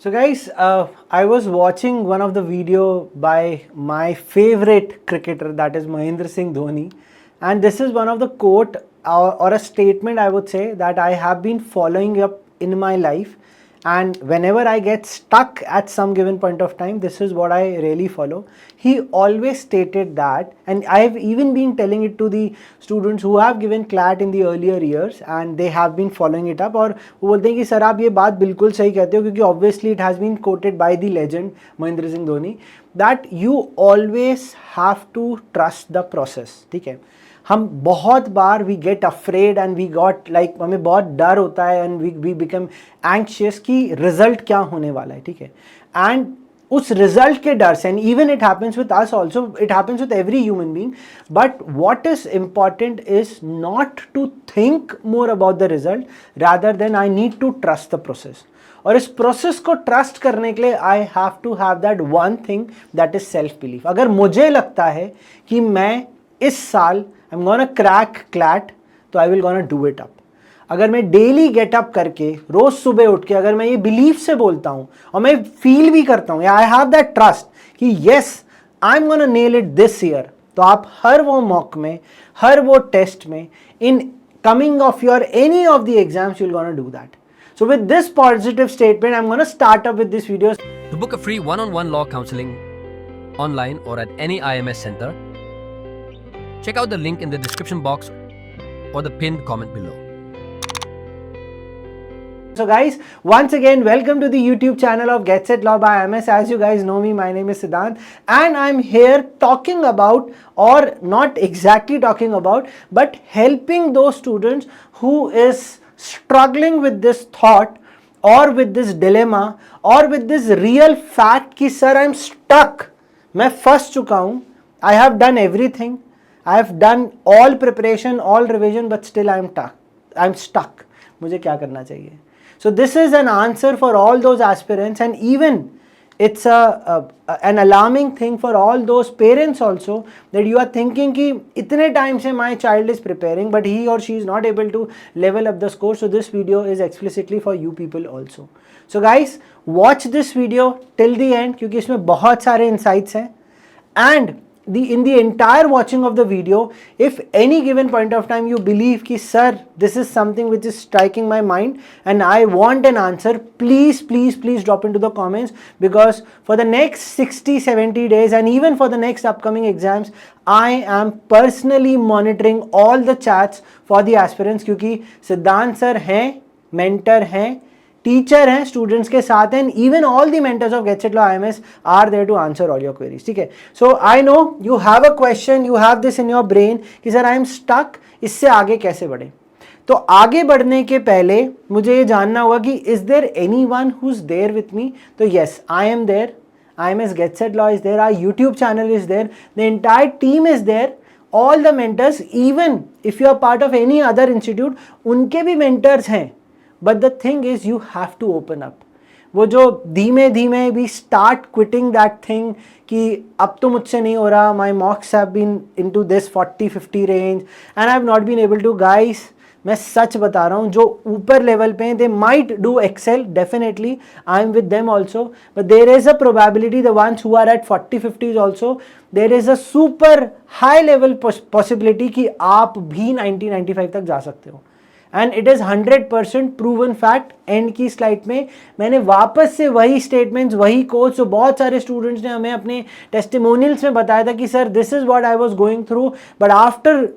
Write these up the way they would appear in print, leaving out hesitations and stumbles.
So guys, I was watching one of the video by my favorite cricketer, that is Mahendra Singh Dhoni, and this is one of the quote or a statement I would say that I have been following up in my life, and whenever I get stuck at some given point of time, this is what I really follow. He always stated that, and I have even been telling it to the students who have given CLAT in the earlier years and they have been following it up, और वो बोलते हैं कि sir आप ये बात बिल्कुल सही कहते हो क्योंकि obviously it has been quoted by the legend Mahendra Singh Dhoni that you always have to trust the process. ठीक है, हम बहुत बार we get afraid and we got like हमें बहुत डर होता है एंड वी बिकम एंक्शियस कि रिजल्ट क्या होने वाला है. ठीक है, एंड उस रिजल्ट के डर से, and even it happens with us also, it happens with every human being, but what is important is not to think more about the result rather than I need to trust the process. और इस process को trust करने के लिए I have to have that one thing that is self belief. अगर मुझे लगता है कि मैं इस साल I'm gonna crack CLAT, तो I will gonna do it up. अगर मैं डेली गेट अप करके रोज सुबह उठ के अगर मैं ये बिलीफ से बोलता हूँ और मैं फील भी करता हूँ, आई हैव दैट ट्रस्ट कि yes I am gonna nail it this year, तो आप हर वो मॉक में, हर वो टेस्ट में, in coming of your any of the exams you will gonna do that. So with this positive statement, I'm going to start up with this video. To book a free one-on-one law counseling online or at any IMS center, check out the link in the description box or the pinned comment below. So guys, once again, welcome to the YouTube channel of Get Set Law by IMS. As you guys know me, my name is Siddhant and I'm here talking about, or not exactly talking about, but helping those students who is struggling with this thought or with this dilemma or with this real fact कि sir I'm stuck, मैं फंस चुका हूँ, I have done everything, I have done all preparation, all revision, but still I am stuck. मुझे क्या करना चाहिए? So this is an answer for all those aspirants, and even it's an alarming thing for all those parents also that you are thinking कि इतने time से my child is preparing but he or she is not able to level up the score. So this video is explicitly for you people also. So guys, watch this video till the end क्योंकि इसमें बहुत सारे insights हैं, and in the entire watching of the video, if any given point of time you believe ki sir this is something which is striking my mind and I want an answer, please drop into the comments, because for the next 60-70 days and even for the next upcoming exams I am personally monitoring all the chats for the aspirants क्योंकि सिद्धांत sir हैं, mentor हैं, teacher हैं students के साथ, and even all the mentors of get set law IMS are there to answer all your queries. ठीक है, so I know you have a question, you have this in your brain कि sir I am stuck, इससे आगे कैसे बढ़े. तो आगे बढ़ने के पहले मुझे ये जानना होगा कि is there any one who is there with me. तो yes, I am there, IMS Get Set Law is there, our YouTube channel is there, the entire team is there, all the mentors, even if you are part of any other institute, उनके भी mentors हैं. But the thing is you have to open up. वो जो धीमे धीमे we start quitting that thing कि अब तो मुझसे नहीं हो रहा, my mocks have been into this 40-50 range and I have not been able to. Guys, मैं सच बता रहा हूँ, जो ऊपर लेवल पे हैं they might do excel, definitely I am with them also, but there is a probability the ones who are at 40-50s also, there is a super high level possibility कि आप भी 90-95 तक जा सकते हो. And it is 100% proven fact. And की slide में मैंने वापस से वही स्टेटमेंट्स, वही कोच जो बहुत सारे स्टूडेंट्स ने हमें अपने टेस्टिमोनियल्स में बताया था कि sir this is what I was going through, but after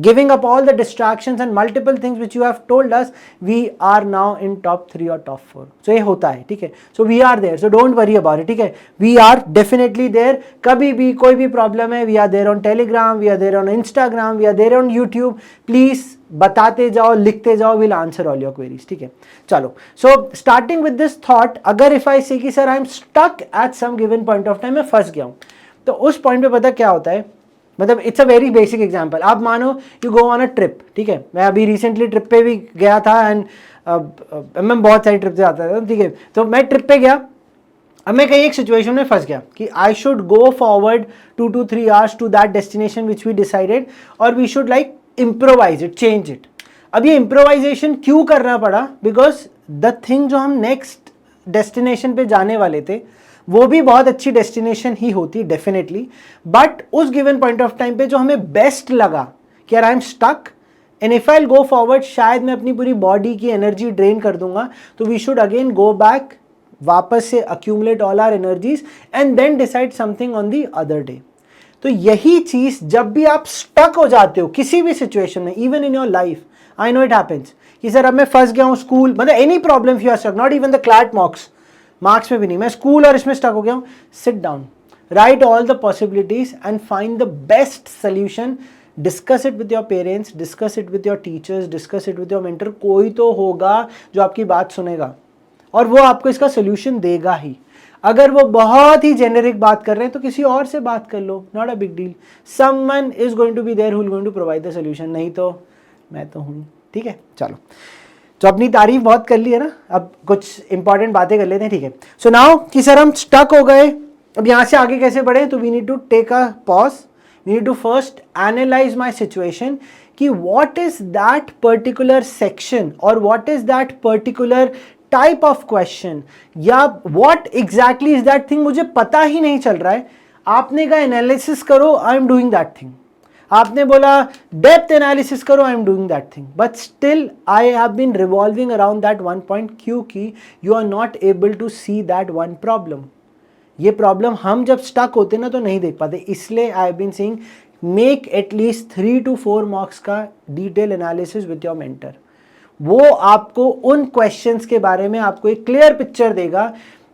giving up all the distractions and multiple things which you have told us, we are now in top 3 or top 4. so ये होता है. ठीक है, so we are there, so don't worry about it. ठीक है, we are definitely there. कभी भी कोई भी प्रॉब्लम है, we are there on Telegram, we are there on Instagram, we are there on YouTube. please बताते जाओ, लिखते जाओ, we'll answer all your queries. ठीक है, चलो. so starting with this thought, अगर if I say कि sir I am stuck at some given point of time, मैं फंस गया हूँ, तो उस पॉइंट पे पता क्या होता है, मतलब it's a very basic example. आप मानो you go on a trip. ठीक है, मैं अभी रिसेंटली ट्रिप पे भी गया था एंड मैं बहुत सारी ट्रिप से आता था. ठीक है, तो मैं ट्रिप पे गया, अब मैं कहीं एक सिचुएशन में फंस गया कि I should go forward 2 to 3 hours to that destination which we decided, और we should like improvise it, change it. अब ये इम्प्रोवाइजेशन क्यों करना पड़ा, बिकॉज द थिंग जो हम नेक्स्ट डेस्टिनेशन पे जाने वाले थे, वो भी बहुत अच्छी डेस्टिनेशन ही होती डेफिनेटली, बट उस गिवन पॉइंट ऑफ टाइम पे जो हमें बेस्ट लगा कि यार I am stuck and if I go forward शायद मैं अपनी पूरी बॉडी की एनर्जी ड्रेन कर दूंगा, तो we should again go back, वापस से accumulate all our energies and then decide something on the other day. तो यही चीज जब भी आप स्टक हो जाते हो किसी भी सिचुएशन में, even in your life, I know it happens कि सर अब मैं फंस गया हूँ स्कूल, मतलब any problem you are stuck, not even the CLAT marks में भी नहीं, मैं स्कूल और इसमें स्टक हो गया हूँ, sit down, right all the possibilities and find the best solution, discuss it with your parents, discuss it with your teachers, discuss it with your mentor, कोई तो होगा जो आपकी बात सुनेगा और वो आपको इसका सोल्यूशन देगा ही। अगर वो बहुत ही जेनेरिक बात कर रहे हैं तो किसी और से बात कर लो, not a big deal, someone is going to be there who is going to provide the solution, नहीं तो मैं तो हूँ। ठीक है, चलो, तो अपनी तारीफ बहुत कर ली है ना, अब कुछ इंपॉर्टेंट बातें कर लेते हैं। ठीक है, सो नाउ कि सर हम स्टक हो गए, अब यहाँ से आगे कैसे बढ़े, तो we need to take a pause, we need to first analyse my situation कि what is that particular section और what is that particular type of question या what exactly is that thing, मुझे पता ही नहीं चल रहा है। आपने कहा एनालिसिस करो, I am doing that thing, आपने बोला डेप्थ एनालिसिस करो, I am doing that thing, but still I have been revolving around that one point, क्योंकि you are not able to see that one problem. ये problem हम जब stuck होते ना तो नहीं देख पाते, इसलिए I have been saying make at least 3 to 4 marks का detail analysis with your mentor. वो आपको उन क्वेश्चंस के बारे में आपको एक क्लियर पिक्चर देगा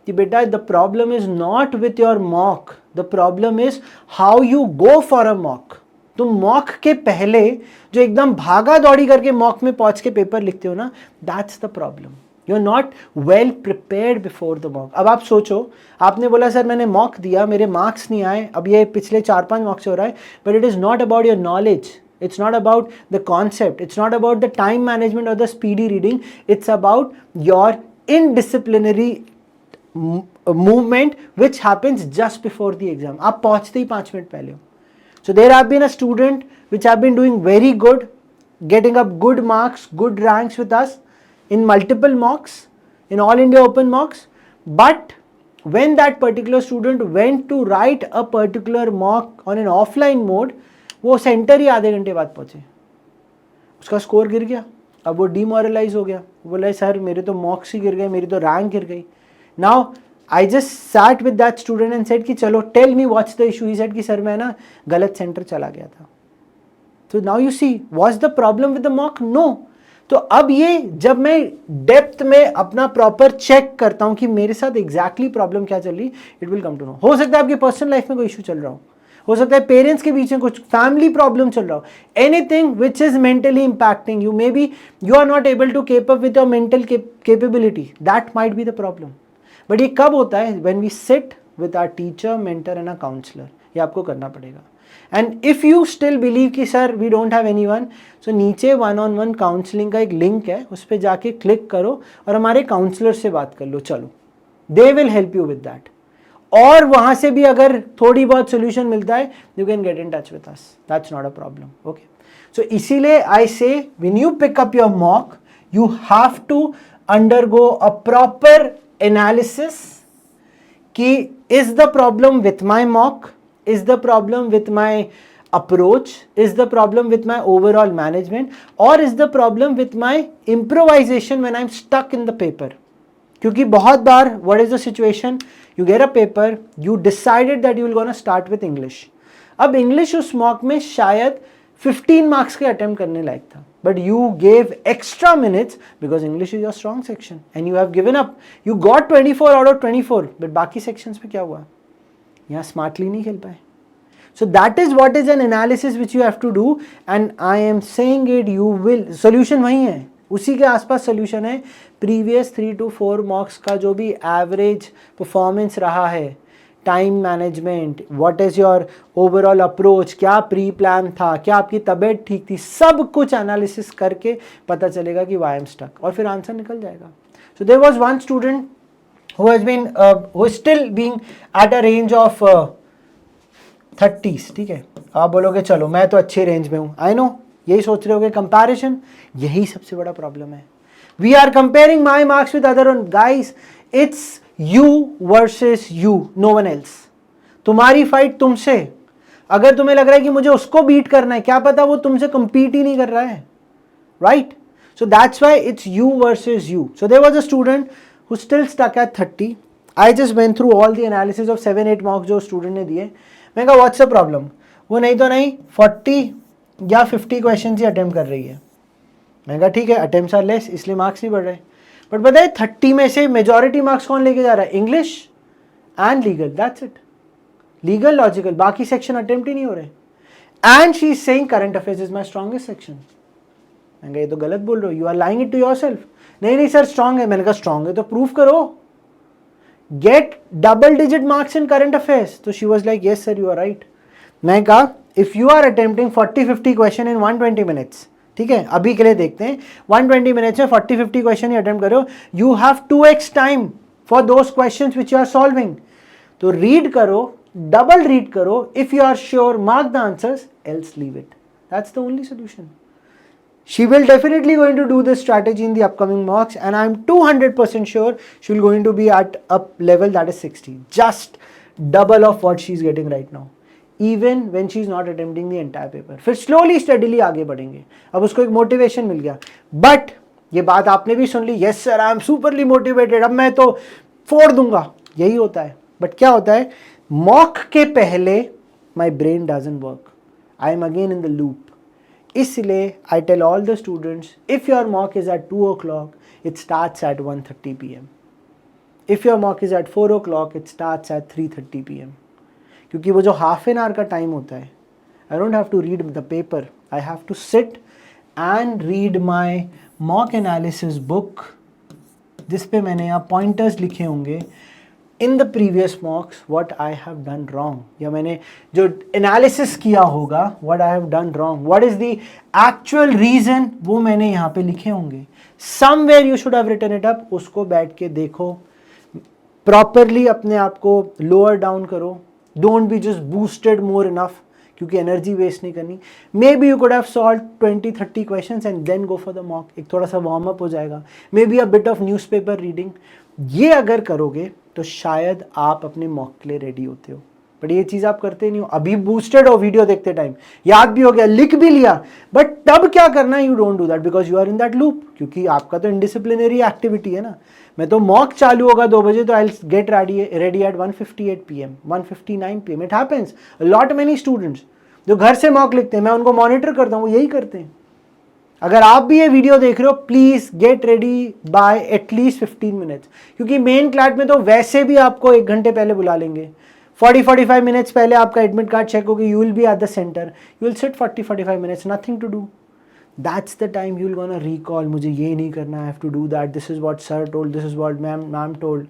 कि बेटा the problem is not with your mock, the problem is how you go for a mock. तुम मॉक के पहले जो एकदम भागा दौड़ी करके मॉक में पहुंच के पेपर लिखते हो ना, that's the problem, you are not well prepared before the mock. अब आप सोचो, आपने बोला सर मैंने मॉक दिया, मेरे मार्क्स नहीं आए, अब ये पिछले 4-5 मॉक्स से हो रहा है, but it is not about your knowledge, it's not about the concept, it's not about the time management or the speedy reading, it's about your indisciplinary movement which happens just before the exam. आप पहुंचते ही 5 minute पहले हो। So there have been a student which have been doing very good, getting up good marks, good ranks with us in multiple mocks, in all India open mocks, but when that particular student went to write a particular mock on an offline mode, वो centre ही आधे घंटे बाद पहुंचे, उसका score गिर गया, अब वो डीमोरलाइज हो गया, बोला सर मेरे तो मॉक्स ही गिर गए, मेरी तो रैंक गिर गई। Now I just sat with that student and said कि चलो tell me what's the issue. He said कि सर मैं ना गलत सेंटर चला गया था। तो now you see what's the problem with the mock, no. तो अब ये जब मैं डेप्थ में अपना प्रॉपर चेक करता हूं कि मेरे साथ एग्जैक्टली प्रॉब्लम क्या चल रही, it will come to know. हो सकता है आपकी पर्सनल लाइफ में कोई इशू चल रहा हो सकता है पेरेंट्स के बीच में कुछ फैमिली प्रॉब्लम चल रहा हो, anything which is mentally impacting you, may be you are not able to keep up with your mental capability, that might be the problem. But ये कब होता है, when we sit with our teacher, mentor and a counsellor, ये आपको करना पड़ेगा। And if you still believe कि sir we don't have anyone, so नीचे 1-on-1 काउंसलिंग का एक लिंक है, उस पर जाके क्लिक करो और हमारे काउंसलर से बात कर लो, चलो they will help you with that. और वहां से भी अगर थोड़ी बहुत सोल्यूशन मिलता है, you can get in touch with us, that's not a problem. Okay, so इसीलिए I say when you pick up your mock you have to undergo a proper analysis कि is the problem with my mock, is the problem with my approach, is the problem with my overall management, or is the problem with my improvisation when I'm stuck in the paper. क्योंकि बहुत बार what is the situation, you get a paper, you decided that you will gonna start with English. अब English उस mock में शायद 15 marks के attempt करने लायक था, but you gave extra minutes because English is your strong section and you have given up. You got 24 out of 24, but बाकी sections में क्या हुआ, यहाँ smartly नहीं खेल पाए. So that is what is an analysis which you have to do, and I am saying it, you will, solution वही है, उसी के आसपास solution है। previous 3 to 4 marks का जो भी average performance रहा है, time management, what is your overall approach, क्या pre plan था, क्या आपकी तबीयत ठीक थी, सब कुछ analysis करके पता चलेगा कि why I am stuck, और फिर आंसर निकल जाएगा। So there was one student who has been who is still being at a range of 30s, ठीक है। आप बोलोगे चलो मैं तो अच्छे रेंज में हूँ, आई नो, यही सोच रहे होगे, कंपैरिजन, यही सबसे बड़ा प्रॉब्लम है। We are comparing my marks with other one. Guys, it's you versus you, no one else. तुम्हारी फाइट तुमसे। अगर तुम्हें लग रहा है कि मुझे उसको बीट करना है, क्या पता वो तुमसे compete ही नहीं कर रहा है, right? So that's why it's you versus you. So there was a student who still stuck at 30. I just went through all the analysis of 7-8 marks जो student ने दिए। मैं कहा what's the problem? वो नहीं तो नहीं 40 या 50 क्वेश्चन ही अटेम्प्ट कर रही है। मैं कहा ठीक है, अटेम्प्ट्स आर लेस इसलिए मार्क्स नहीं बढ़ रहे। बट पता है 30 में से मेजॉरिटी मार्क्स कौन लेके जा रहा है? English and legal, that's it. Legal, logical, बाकी सेक्शन अटेम्प्ट ही नहीं हो रहे। And she is saying current affairs is my strongest section. मैंने कहा ये तो गलत बोल रहे हो, you are lying it to your self. नहीं नहीं सर स्ट्रॉन्ग है। मैंने कहा स्ट्रॉन्ग है तो प्रूव करो, get double digit marks in current affairs. तो she was like yes sir you are right. मैं कहा if you are attempting 40-50 question in 120 minutes, ठीक है अभी के लिए देखते हैं 120 मिनट्स में 40-50 क्वेश्चन ही अटेम्प्ट करो, you have 2x time for those questions which you are solving. तो रीड करो, डबल रीड करो, if you are sure mark the answers, else leave it. That's the only solution. She will definitely going to do this strategy in the upcoming mocks, and I'm 200% sure she will going to be at a level that is 60, just double of what she's getting right now, even when she's not attempting the entire paper. फिर slowly steadily आगे बढ़ेंगे। अब उसको एक motivation मिल गया। But ये बात आपने भी सुन ली, yes sir I am superly motivated, अब मैं तो फोड़ दूंगा। यही होता है। But क्या होता है, mock के पहले my brain doesn't work, I am again in the loop। इसलिए I tell all the students, if your mock is at 2 o'clock, it starts at 1:30 p.m. If your mock is at 4 o'clock, it starts at 3:30 p.m. क्योंकि वो जो half an hour का time होता है, I don't have to read the paper, I have to sit and read my mock analysis book, जिस पे मैंने यहाँ पॉइंटर्स लिखे होंगे in the previous mocks what I have done wrong, या मैंने जो एनालिसिस किया होगा what I have done wrong, what is the actual reason, वो मैंने यहाँ पे लिखे होंगे। Somewhere you should have written it up. उसको बैठ के देखो, प्रॉपरली अपने आप को लोअर डाउन करो, don't be just boosted more enough, क्योंकि एनर्जी वेस्ट नहीं करनी। May B you could have solve 20-30 questions and then go for the mock, एक थोड़ा सा वार्म अप हो जाएगा, may be a bit of newspaper reading. ये अगर करोगे तो शायद आप अपने मॉक के लिए रेडी होते हो। बट ये चीज़ आप करते नहीं हो। अभी बूस्टेड हो वीडियो देखते टाइम, याद भी हो गया, लिख भी लिया, बट तब क्या करना है, you don't do that because you are in that loop, क्योंकि आपका तो इनडिसिप्लिनरी एक्टिविटी है ना। मैं तो मॉक चालू होगा 2 बजे तो I get ready eight 1:58 PM, 1:59 PM। It happens lot many students जो घर से मॉक लिखते हैं, मैं उनको मॉनिटर करता हूँ, वो यही करते हैं। अगर आप भी ये वीडियो देख रहे हो, please get ready bye at least 15 minutes, क्योंकि मेन क्लास में तो वैसे भी आपको 1 घंटे पहले बुला लेंगे। 40-45 मिनट्स पहले आपका एडमिट कार्ड चेक होगी, you will be at the centre, you will sit 40-45 minutes, nothing to do. That's the time you will gonna recall, मुझे ये नहीं करना, I have to do that, this is what sir told, this is what ma'am told,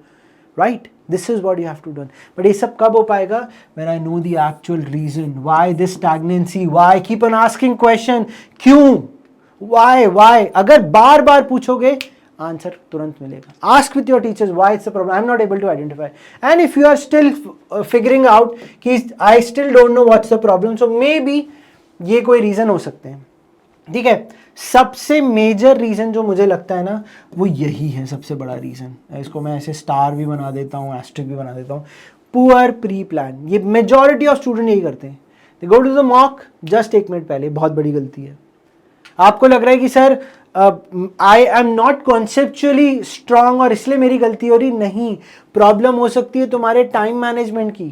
right, this is what you have to done. But ये सब कब हो पाएगा, when I know the actual reason why this stagnancy, why keep on asking question, क्यों, why। अगर बार बार पूछोगे आंसर तुरंत मिलेगा। Ask with your teachers why it's a problem, I am not able to identify, and if you are still figuring out कि I still don't know what's the problem, so maybe ये कोई reason हो सकते हैं। ठीक है, सबसे major reason जो मुझे लगता है ना, वो यही है सबसे बड़ा रीजन। इसको मैं ऐसे स्टार भी बना देता हूँ, एस्ट्रिक भी बना देता हूँ, पुअर प्री प्लान। ये मेजॉरिटी ऑफ स्टूडेंट यही करते हैं, they go to the mock just 1 minute पहले। बहुत बड़ी गलती है। आपको लग रहा है कि sir I am not conceptually strong और इसलिए मेरी गलती हो रही, नहीं, प्रॉब्लम हो सकती है तुम्हारे टाइम मैनेजमेंट की।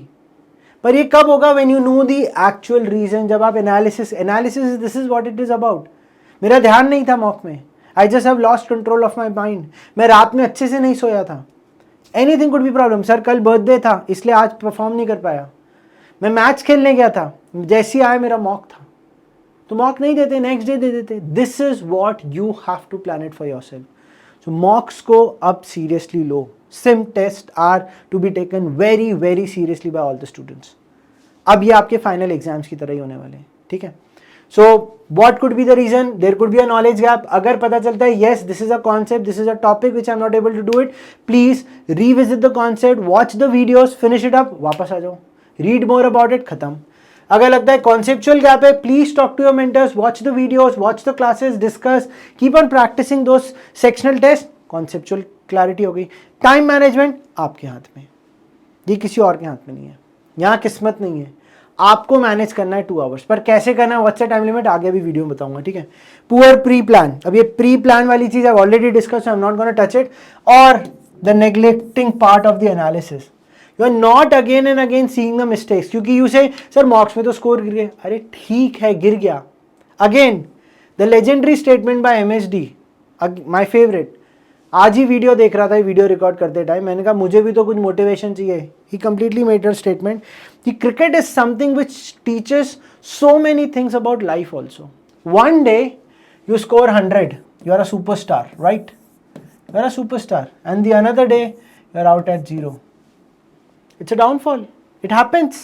पर ये कब होगा, when you know the actual reason, जब आप analysis this is what it is about. मेरा ध्यान नहीं था मॉक में, I just have lost control of my mind, मैं रात में अच्छे से नहीं सोया था, anything could be problem. Sir कल बर्थडे था इसलिए आज परफॉर्म नहीं कर पाया, मैं मैच खेलने गया था, जैसे ही आया मेरा मॉक था, तो मॉक नहीं देते, नेक्स्ट डे दे देते। This is what you have to plan it for yourself. So mocks को अब सीरियसली लो। Sim test are to be taken very very seriously by all the students. अब ये आपके फाइनल एग्जाम्स की तरह ही होने वाले हैं। ठीक है, so what could be the reason, there could be a knowledge gap. अगर पता चलता है yes this is a concept, this is a topic which I am not able to do it, please revisit the concept, watch the videos, finish it up, वापस आ जाओ, read more about it, खत्म। अगर लगता है conceptual gap है, please talk to your mentors, watch the videos, watch the classes, discuss, keep on practising those sectional test, conceptual clarity हो गई। टाइम मैनेजमेंट आपके हाथ में, ये किसी और के हाथ में नहीं है, यहाँ किस्मत नहीं है, आपको मैनेज करना है 2 आवर्स। पर कैसे करना है, व्हाट्स द टाइम लिमिट, आगे भी वीडियो में बताऊंगा, ठीक है। पुअर प्री प्लान, अब ये प्री प्लान वाली चीज I already discuss, I am not gonna touch it. और the neglecting part of the analysis, you are not again and again seeing the mistakes, क्योंकि यू से सर मॉक्स में तो score गिर गया, अरे ठीक है गिर गया। Again the legendary statement by MSD, my favourite, आज ही वीडियो देख रहा था, वीडियो रिकॉर्ड करते टाइम, मैंने कहा मुझे भी तो कुछ मोटिवेशन चाहिए। ही कंप्लीटली मेड अ स्टेटमेंट कि cricket is something which teaches so many things about life also. One day you score 100, you are a superstar, right? You are a superstar, and the another day you are out at 0. It's a downfall. It happens.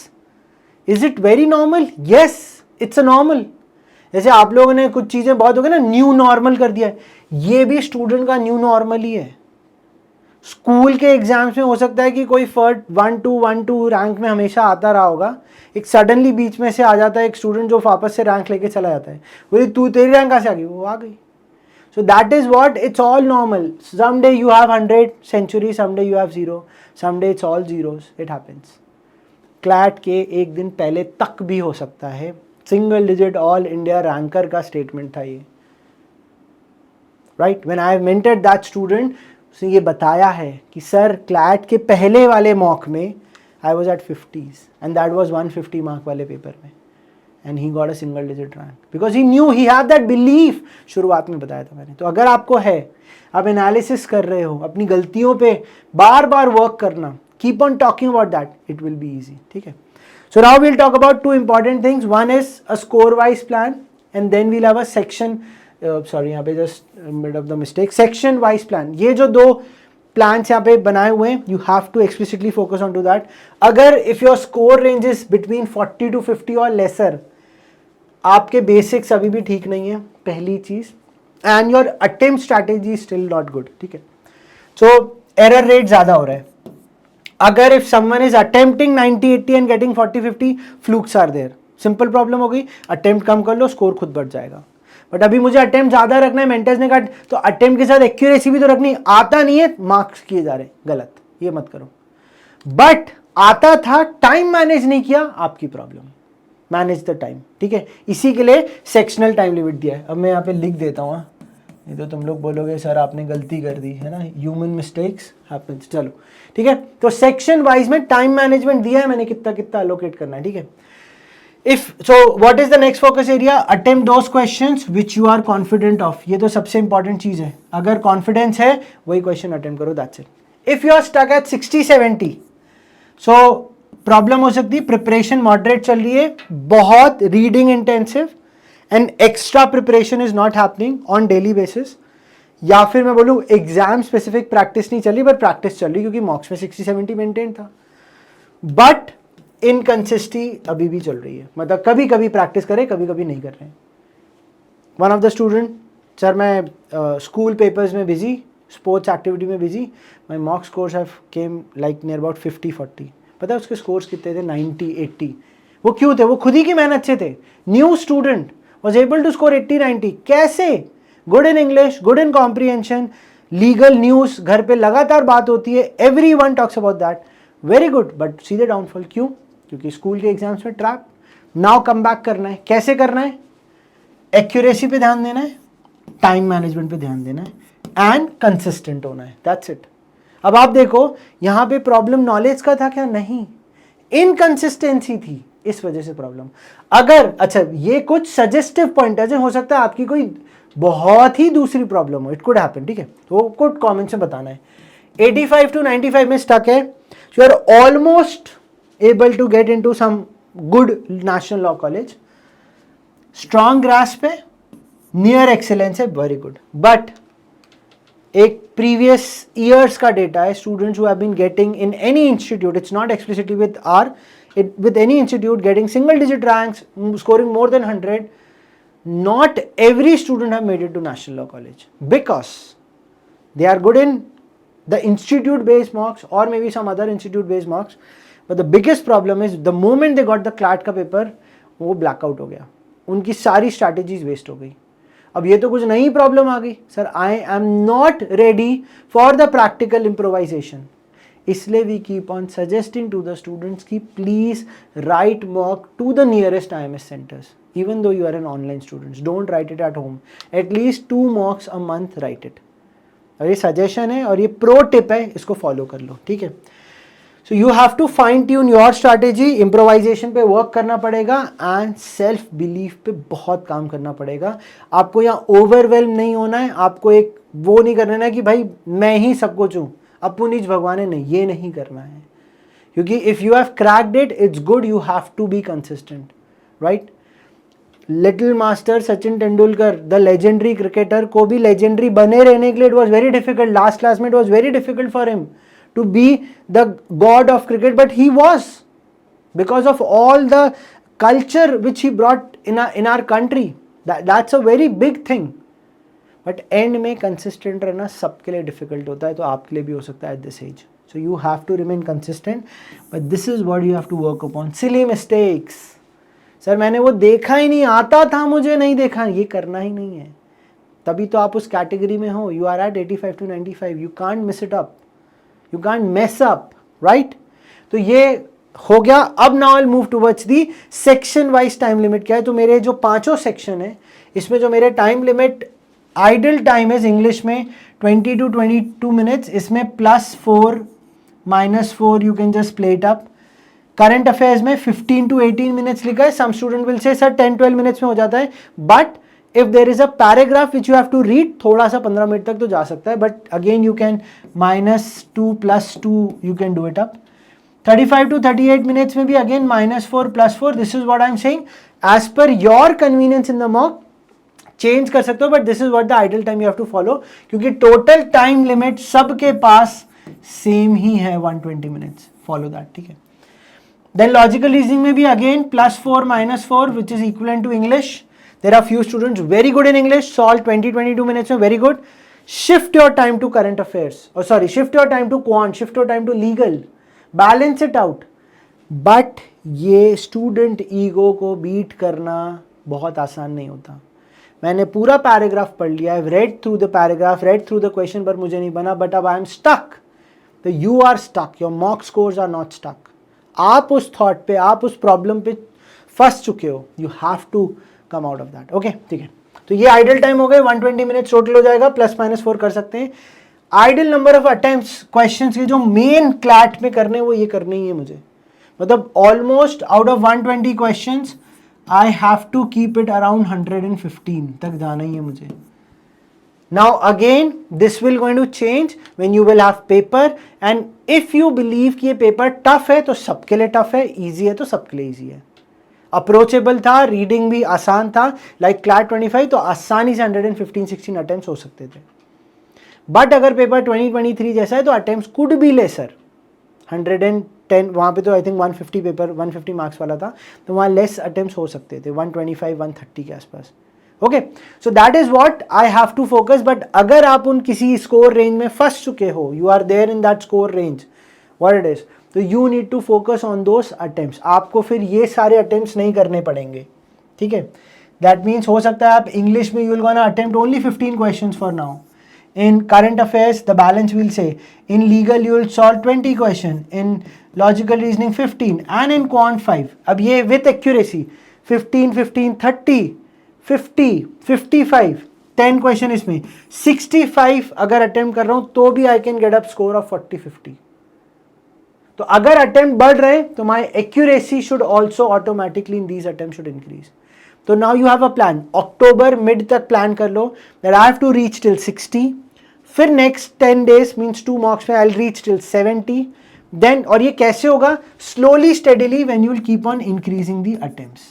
Is it very normal? Yes, it's a normal. जैसे आप लोगों ने कुछ चीजें बहुत हो गए ना, न्यू नॉर्मल कर दिया है, ये भी स्टूडेंट का न्यू नॉर्मल ही है। स्कूल के एग्जाम्स में हो सकता है कि कोई फर्स्ट 1-2 रैंक में हमेशा आता रहा होगा, एक सडनली बीच में से आ जाता है एक स्टूडेंट जो वापस से रैंक लेके चला जाता है, बोले तू तेरी रैंक कहाँ से आ गई, वो आ गई। So that is what, it's all normal. Some day you have 100 century, some day you have 0, some day it's all zeros, it happens. CLAT के एक दिन पहले तक भी हो सकता है, single digit all India ranker का स्टेटमेंट था ये, right. When I have mentored that student, उसने ये बताया है कि सर क्लैट के पहले वाले मॉक में I was at 50s and that was 150 mark वाले पेपर में, and he got a single digit rank because he new, he had that belief. शुरुआत में बताया था मैंने। तो अगर आपको है, आप एनालिसिस कर रहे हो, अपनी गलतियों पे बार बार वर्क करना, keep on talking about that, it will be easy, ठीक है। So now we'll talk about 2 important things. One is a score wise plan and then we'll have a section, sorry यहाँ पे just mid of the mistake, section wise plan. ये जो 2 plans यहाँ पे बनाए हुए हैं, you have to explicitly focus on to that. अगर if your score range is between 40 to 50 और लेसर, आपके बेसिक्स अभी भी ठीक नहीं है, पहली चीज, and your attempt strategy still not good, ठीक है। सो एरर रेट ज्यादा हो रहा है। अगर if someone is attempting 90-80 and getting 40-50, flukes are there, simple problem हो गई। अटेम्प्ट कम कर लो, स्कोर खुद बढ़ जाएगा। बट अभी मुझे अटेम्प्ट ज्यादा रखना है, मेंटर्स ने कहा तो अटेम्प्ट के साथ एक्यूरेसी भी तो रखनी, आता नहीं है मार्क्स किए जा रहे, गलत, ये मत करो। बट आता था, टाइम मैनेज नहीं किया, आपकी प्रॉब्लम, मैनेज द टाइम, ठीक है। इसी के लिए सेक्शनल टाइम लिमिट दिया है। अब मैं यहाँ पे लिख देता हूँ, नहीं तो तुम लोग बोलोगे सर आपने गलती कर दी है ना, ह्यूमन मिस्टेक्स हैपेंस। चलो ठीक है, तो सेक्शन वाइज में टाइम मैनेजमेंट दिया है मैंने, कितना कितना अलोकेट करना है, ठीक है। If so, what is the next focus area? Attempt those questions which you are confident of. ये तो सबसे इंपॉर्टेंट चीज है। अगर कॉन्फिडेंस है वही क्वेश्चन अटेम्प्ट करो, that's it. If you are stuck at 60-70, so problem हो सकती है, प्रिपरेशन मॉडरेट चल रही है, बहुत reading intensive and extra preparation is not happening on daily basis, या फिर मैं बोलूँ एग्जाम स्पेसिफिक प्रैक्टिस नहीं चल रही, बट प्रैक्टिस चल रही क्योंकि मॉक्स में 60-70 मेंटेन था, बट इनकंसिस्टेंसी अभी भी चल रही है। मतलब कभी कभी प्रैक्टिस करें, कभी कभी नहीं कर रहे हैं। One of the student, sir मैं स्कूल पेपर्स में बिजी, स्पोर्ट्स एक्टिविटी में busy, my mock scores have came like near about 50-40। पता है उसके स्कोर्स कितने थे? 90-80। वो क्यों थे? वो खुद ही की मेहनत से थे। New student was able to score 80-90। कैसे? Good in English, good in comprehension, legal news घर पे लगातार बात होती है, every one talks about that, very good. But सीधे डाउनफॉल क्यों? क्योंकि स्कूल के एग्जाम्स में ट्रैप। नाउ कम बैक करना है। कैसे करना है? एक्यूरेसी पे ध्यान देना है, टाइम मैनेजमेंट पे ध्यान देना है एंड कंसिस्टेंट होना है, दैट्स इट। अब आप देखो यहाँ पे प्रॉब्लम नॉलेज का था क्या? नहीं, इनकंसिस्टेंसी थी, इस वजह से प्रॉब्लम। अगर अच्छा ये कुछ सजेस्टिव पॉइंटर्स हैं, हो सकता है आपकी कोई बहुत ही दूसरी प्रॉब्लम हो, इट कुड हैपन, ठीक है, तो कुछ कमेंट्स में बताना है। 85 to 95 में स्टक है, you are almost able to get into some good national law college, strong grasp है, नियर एक्सेलेंस है, वेरी गुड। बट एक प्रीवियस ईयर्स का डेटा है, students who have been getting in any institute, it's not explicitly with are, with any institute, getting single digit ranks, scoring more than 100, not every student have made it to National Law College because they are good in the institute based marks or maybe some other institute based marks, but the biggest problem is the moment they got the CLAT का paper, वो blackout हो गया, उनकी सारी strategies waste हो गई। अब ये तो कुछ नई प्रॉब्लम आ गई, sir I am not ready for the practical improvisation. इसलिए we keep on suggesting to the students की please write mock to the nearest IMS centres, even though you are an online students, don't write it at home, at least 2 mocks a month write it। और ये suggestion है और ये pro tip है, इसको follow कर लो, ठीक है। So you have to fine tune your strategy, improvisation पे वर्क करना पड़ेगा एंड सेल्फ बिलीफ पे बहुत काम करना पड़ेगा। आपको यहाँ ओवरवेल्म नहीं होना है, आपको एक वो नहीं करना है कि भाई मैं ही सब कुछ हूँ, अपुनिज भगवान है, नहीं, ये नहीं करना है। क्योंकि if you have cracked it, it's good, you have to be consistent, right. Little master Sachin Tendulkar, the legendary cricketer, को भी लेजेंडरी बने रहने के लिए it was very difficult. Last class में it was very difficult for him to be the god of cricket, but he was, because of all the culture which he brought in our country. That's a very big thing. But and में consistent रहना सबके लिए difficult होता है, तो आपके लिए भी हो सकता है at this age. So you have to remain consistent, but this is what you have to work upon. Silly mistakes, sir मैंने वो देखा ही नहीं, आता था मुझे, नहीं देखा, ये करना ही नहीं है। तभी तो आप उस कैटेगरी में हो, you are at 85 to 95, you can't miss it up, you can't mess up, right. तो ये हो गया। अब now I move towards the section wise time limit क्या है। तो मेरे जो 5 सेक्शन है, इसमें जो मेरे टाइम लिमिट आइडल टाइम है इंग्लिश में 20 to 22 minutes, इसमें +4 -4 you can just play it up. Current affairs में 15 to 18 minutes लिखा है। Some student will say sir 10-12 minutes में हो जाता है, but if there is a paragraph which you have to read, थोड़ा सा 15 मिनट तक तो जा सकता है, but again you can -2 +2 you can do it up. 35 to 38 minutes में भी again -4 +4, this is what I am saying, as per your convenience in the mock change कर सकते हो, but this is what the idle time you have to follow, क्योंकि total time limit सबके पास same ही है 120 minutes। Follow that, ठीक है। Than logical reasoning में भी again +4 -4 which is equivalent to English. There are few students very good in English, solve 20-22 minutes में, very good. Shift your time to current affairs, और sorry shift your time to quant, shift your time to legal, balance it out. But ये student ego को beat करना बहुत आसान नहीं होता। मैंने पूरा पैराग्राफ पढ़ लिया, I read through the paragraph, read through the question, पर मुझे नहीं बना, बट अब आई एम स्टक। तो you are stuck, your mock scores are not stuck. आप उस थॉट पे, आप उस प्रॉब्लम पे फंस चुके हो, you have to come out of that, okay, ठीक है। तो ये आइडल टाइम हो गए, 120 minutes टोटल हो जाएगा, +-4 कर सकते हैं। Idle number of attempts questions के जो मेन क्लैट में करने, वो ये करने ही है मुझे, मतलब almost out of 120 questions I have to keep it around 115 तक जाना ही है मुझे। Now again this will going to change when you will have paper, and if you believe कि ये पेपर टफ है तो सबके लिए टफ है, इजी है तो सबके लिए इजी है। अप्रोचेबल था, रीडिंग भी आसान था, लाइक क्लैट 25 तो आसानी से 115-16 अटेम्प्ट्स हो सकते थे। बट अगर पेपर 2023 जैसा है तो अटेम्प्ट्स कुड बी लेसर, 110, वहाँ पे तो आई थिंक 150 पेपर 150 मार्क्स वाला था, तो वहाँ लेस अटेम्प्ट्स हो सकते थे, 125-130 के आसपास। Okay, so that is what I have to focus. But अगर आप उन किसी स्कोर रेंज में फंस चुके हो, you are there in that score range what it is, तो you need to focus on those attempts. आपको फिर ये सारे अटेम्प्ट्स नहीं करने पड़ेंगे, ठीक है। दैट मीन्स हो सकता है आप इंग्लिश में you will gonna attempt only 15 questions for now. In current affairs, the balance we'll say. In legal, you will solve 20 question. In logical reasoning, 15. And in quant 5. अब ये with accuracy, 15, 15, 30, 50, 55, 10 question इसमें, 65 अगर attempt कर रहा हूँ तो भी I can get up score of 40-50. तो अगर attempt बढ़ रहे हैं तो my accuracy should also automatically in these attempts should increase. तो now you have a plan. October mid तक प्लान कर लो that I have to reach till 60. फिर नेक्स्ट 10 days मीन्स 2 मॉक्स में I will reach till 70. Then, और ये कैसे होगा, slowly steadily when you will keep on increasing the attempts.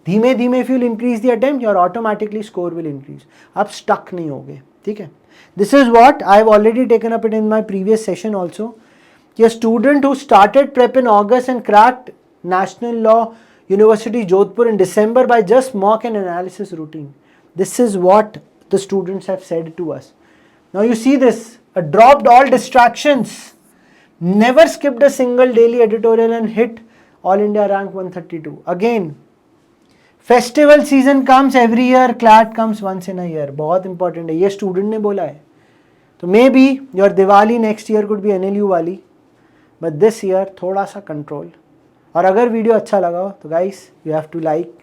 धीमे धीमे if you will increase the attempt, your automatically score will increase. आप stuck नहीं होगे, ठीक है। This is what I have already taken up it in my previous session also. A student who started prep in August and cracked National Law University Jodhpur in December by just mock and analysis routine. This is what the students have said to us. Now you see this, dropped all distractions, never skipped a single daily editorial and hit All India rank 132. Again, festival season comes every year, CLAT comes once in a year. बहुत important है, ये student ने बोला है. तो may be your Diwali next year could be NLU वाली, but this year थोड़ा सा कंट्रोल. और अगर वीडियो अच्छा लगा हो तो guys you have to like,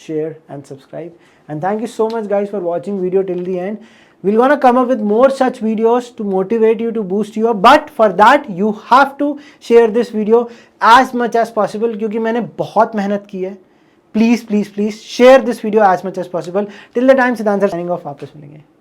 share and subscribe, and thank you so much guys for watching video till the end. We're gonna come up with more such videos to motivate you, to boost you up, but for that you have to share this video as much as possible क्योंकि मैंने बहुत मेहनत की है. Please share this video as much as possible. Till the time, सिद्धांत sir signing off. वापस मिलेंगे.